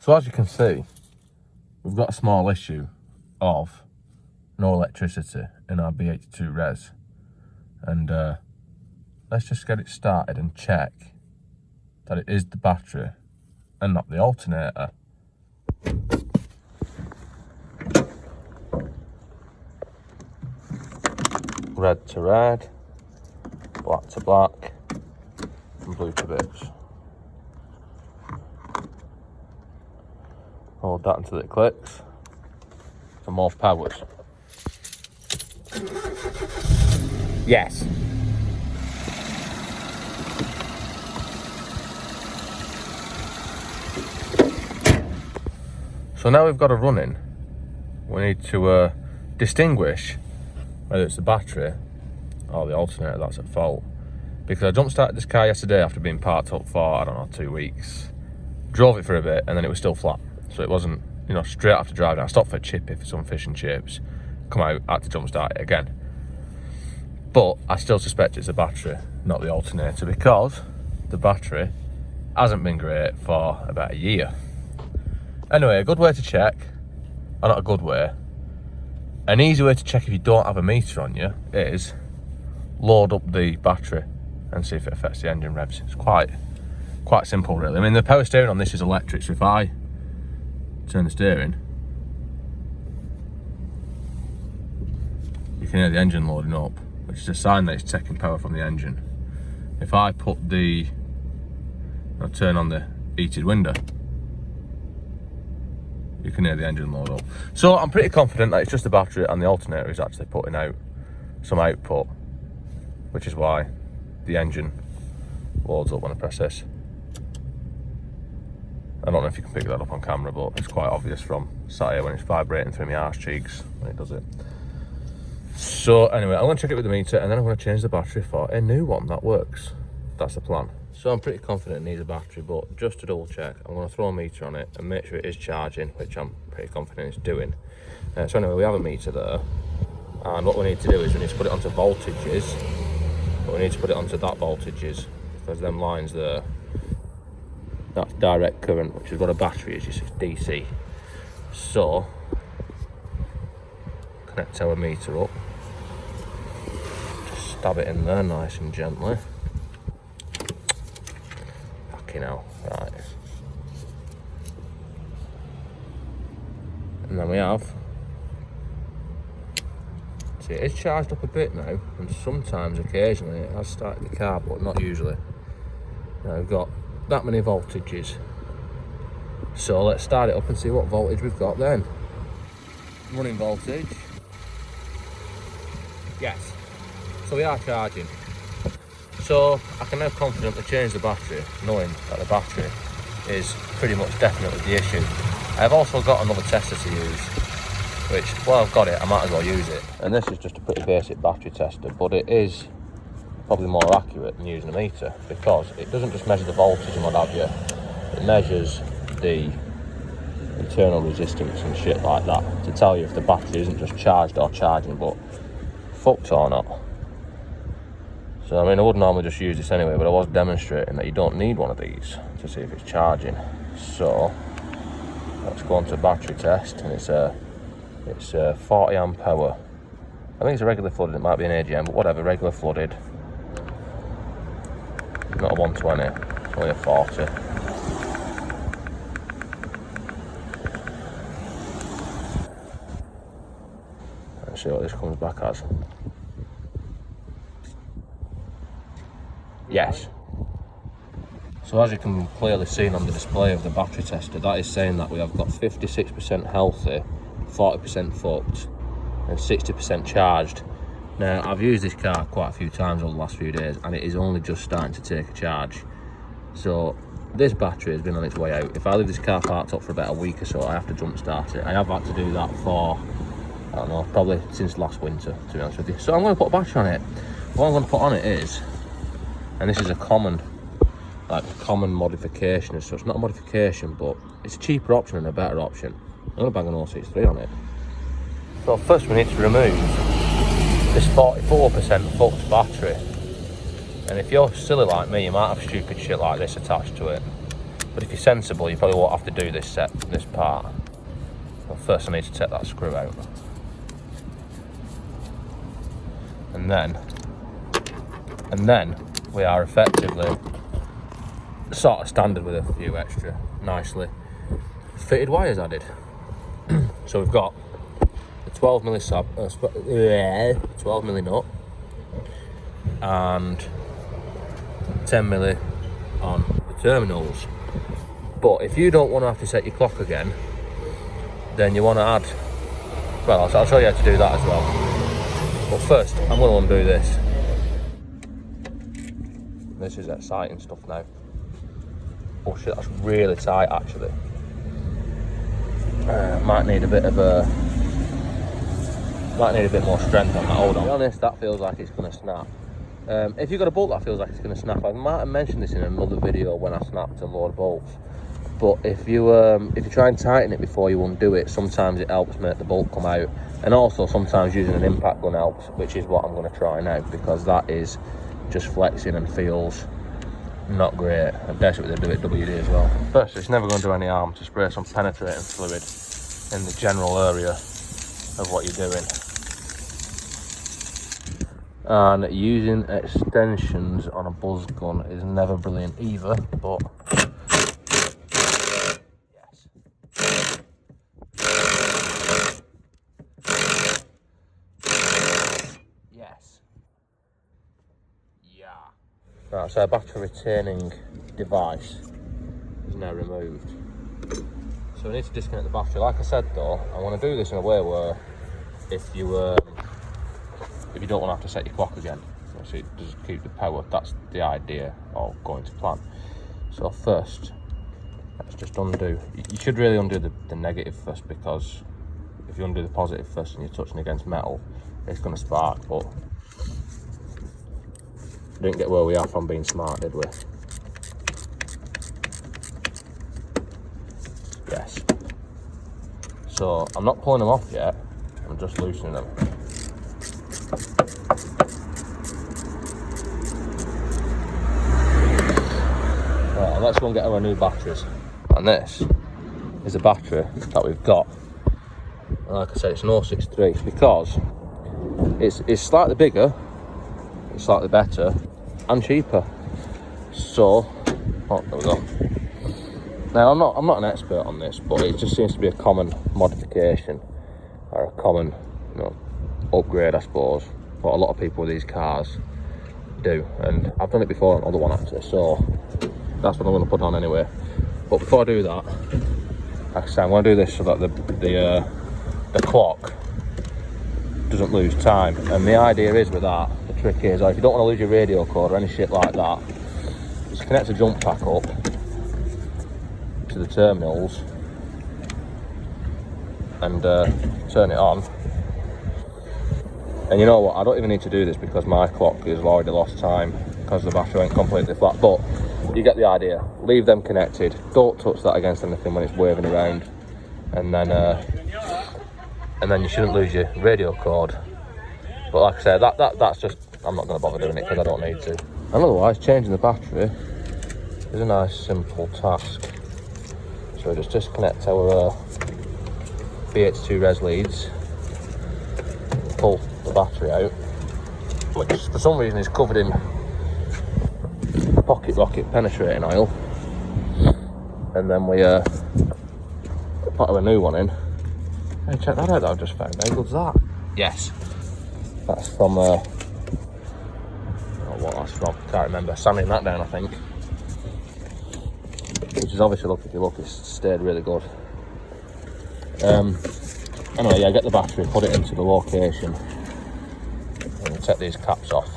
So as you can see, we've got a small issue of no electricity in our B82 res. And let's just get it started and check that it is the battery and not the alternator. Red to red, black to black, and blue to bits. Hold that until it clicks for more powers. Yes. So now we've got a running, we need to distinguish whether it's the battery or the alternator that's at fault. Because I jump started this car yesterday after being parked up for, I don't know, 2 weeks. Drove it for a bit and then it was still flat. So it wasn't, you know, straight after driving. I stopped for a chippy for some fish and chips. Come out, had to jump start it again. But I still suspect it's the battery, not the alternator, because the battery hasn't been great for about a year. Anyway, a good way to check, or not a good way, an easy way to check if you don't have a meter on you is load up the battery and see if it affects the engine revs. It's quite simple really. I mean, the power steering on this is electric, so if I turn the steering, you can hear the engine loading up, which is a sign that it's taking power from the engine. If I put I'll turn on the heated window, you can hear the engine load up. So I'm pretty confident that it's just the battery and the alternator is actually putting out some output, which is why the engine loads up when I press this. I don't know if you can pick that up on camera, but it's quite obvious from sat here when it's vibrating through my arse cheeks when it does it. So anyway, I'm going to check it with the meter and then I'm going to change the battery for a new one that works. That's the plan. So I'm pretty confident it needs a battery, but just to double check, I'm going to throw a meter on it and make sure it is charging, which I'm pretty confident it's doing. So anyway, we have a meter there, and what we need to do is we need to put it onto voltages, but we need to put it onto that voltages, because them lines there, that's direct current, which is what a battery is, it's DC. So, connect our meter up, just stab it in there nice and gently. Now, right, and then we have, see, it's charged up a bit now, and sometimes occasionally it has started the car, but not usually. Now we've got that many voltages, so let's start it up and see what voltage we've got then. Running voltage, yes, so we are charging. So I can now confidently change the battery, knowing that the battery is pretty much definitely the issue. I've also got another tester to use, which, while I've got it, I might as well use it. And this is just a pretty basic battery tester, but it is probably more accurate than using a meter, because it doesn't just measure the voltage and what have you, it measures the internal resistance and shit like that, to tell you if the battery isn't just charged or charging, but fucked or not. So I mean, I would normally just use this anyway, but I was demonstrating that you don't need one of these to see if it's charging. So let's go on to battery test, and it's a 40 amp hour. I think it's a regular flooded, it might be an AGM, but whatever, regular flooded. Not a 120, it's only a 40. Let's see what this comes back as. Yes. So as you can clearly see on the display of the battery tester, that is saying that we have got 56% healthy, 40% fucked, and 60% charged. Now, I've used this car quite a few times over the last few days, and it is only just starting to take a charge. So this battery has been on its way out. If I leave this car parked up for about a week or so, I have to jump start it. I have had to do that for, I don't know, probably since last winter, to be honest with you. So I'm going to put a battery on it. What I'm going to put on it is, and this is a common modification as such, not a modification, but it's a cheaper option and a better option. I'm going to bang an 063 on it. So first we need to remove this 44% fucked battery. And if you're silly like me, you might have stupid shit like this attached to it. But if you're sensible, you probably won't have to do this part. Well, first I need to take that screw out. And then we are effectively sort of standard with a few extra nicely fitted wires added. So we've got the 12mm nut and 10mm on the terminals. But if you don't want to have to set your clock again, then you want to add, well, I'll show you how to do that as well. But first, I'm going to undo this. This is exciting stuff now. Oh shit, that's really tight actually. Might need a bit more strength on that. Hold on. To be honest, that feels like it's going to snap. If you've got a bolt that feels like it's going to snap, I might have mentioned this in another video when I snapped a load of bolts. But if you try and tighten it before you undo it, sometimes it helps make the bolt come out. And also sometimes using an impact gun helps, which is what I'm going to try now, because that is just flexing and feels not great. I'm desperate to do it WD as well. First, it's never going to do any harm to spray some penetrating fluid in the general area of what you're doing. And using extensions on a buzz gun is never brilliant either, but yes. Yeah. Right, so our battery retaining device is now removed. So we need to disconnect the battery. Like I said though, I want to do this in a way where if you don't want to have to set your clock again, so it does keep the power. That's the idea of going to plan. So first, let's just undo. You should really undo the negative first, because if you undo the positive first and you're touching against metal, it's going to spark. But we didn't get where we are from being smart, did we? Yes. So I'm not pulling them off yet, I'm just loosening them. Right, and let's go and get our new batteries. And this is the battery that we've got. And like I said, it's an 063 because it's slightly bigger, it's slightly better, and cheaper. So, oh, there we go. Now I'm not an expert on this, but it just seems to be a common modification or a common, upgrade, I suppose, what a lot of people with these cars do. And I've done it before on other one actually, so that's what I'm going to put on anyway. But before I do that, like I say, I'm going to do this so that the clock doesn't lose time. And the idea is with that, the trick is, if you don't want to lose your radio code or any shit like that, just connect a jump pack up to the terminals and turn it on. And you know what, I don't even need to do this because my clock has already lost time because the battery went completely flat, but you get the idea. Leave them connected, don't touch that against anything when it's waving around, and then you shouldn't lose your radio code. But like I said, that's just, I'm not going to bother doing it because I don't need to. And otherwise, changing the battery is a nice simple task. So we just disconnect our BH2 res leads, pull the battery out, which for some reason is covered in pocket rocket penetrating oil, and then we put our new one in. Hey, check that out that I've just found. How good's that? Yes, that's from what that's from, can't remember. Sanding that down, I think, which is obviously, look, if you look, it's stayed really good. Anyway, yeah, get the battery, put it into the location, and take these caps off.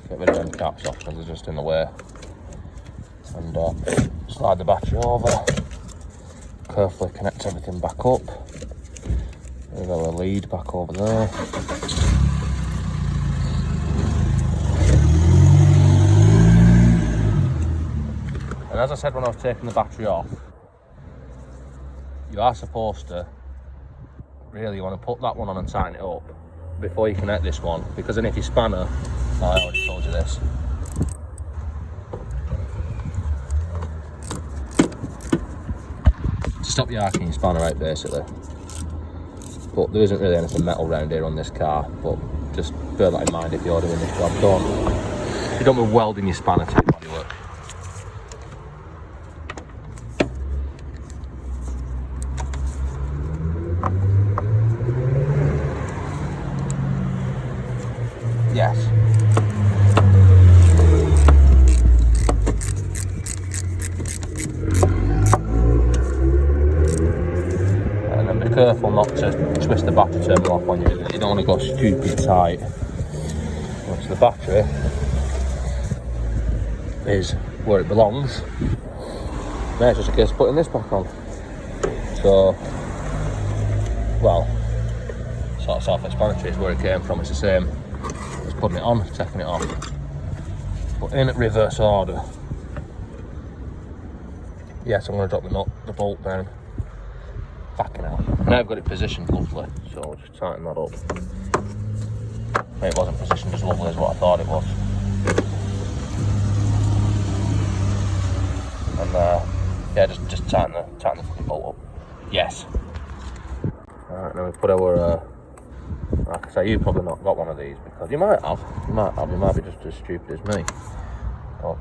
Get rid of them caps off because they're just in the way. And slide the battery over, carefully connect everything back up. There's our lead back over there. And as I said when I was taking the battery off, you are supposed to, really, you want to put that one on and tighten it up before you connect this one, because then if your spanner, I already told you this, stop yarking your spanner out basically. But there isn't really anything metal around here on this car, but just bear that in mind if you're doing this job. You don't be welding your spanner to your bodywork. Yes. And then be careful not to twist the battery terminal off when you're in it. You don't want to go stupid tight. Once the battery is where it belongs, now it's just a case of putting this back on. So, well, sort of self-explanatory is where it came from. It's the same as putting it on, taking it off. But in reverse order. Yes, I'm going to drop the bolt down. Fucking hell. Now I've got it positioned lovely, so I'll just tighten that up. It wasn't positioned as lovely as what I thought it was. And yeah, just tighten the fucking bolt up. Yes. Alright, now we put our like I say, you've probably not got one of these because you might be just as stupid as me. But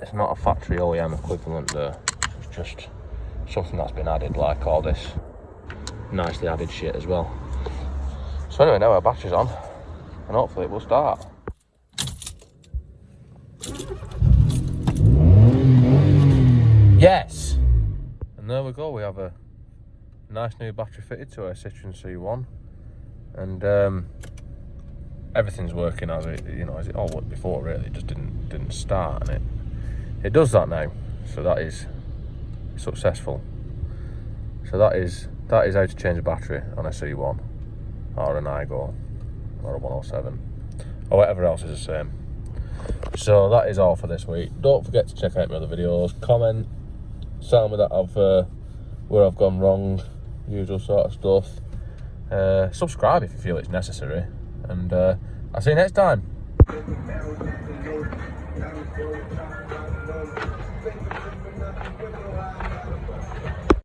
it's not a factory OEM equivalent there. It's just something that's been added, like all this nicely added shit as well. So anyway, now our battery's on and hopefully it will start. Yes! And there we go, we have a nice new battery fitted to our Citroen C1. And everything's working as it all worked before. Really, it just didn't start, and it does that now. So that is successful. So that is how to change a battery on a C1 or an Aygo or a 107 or whatever else is the same. So that is all for this week. Don't forget to check out my other videos. Comment, tell me that where I've gone wrong, usual sort of stuff. Subscribe if you feel it's necessary, and I'll see you next time.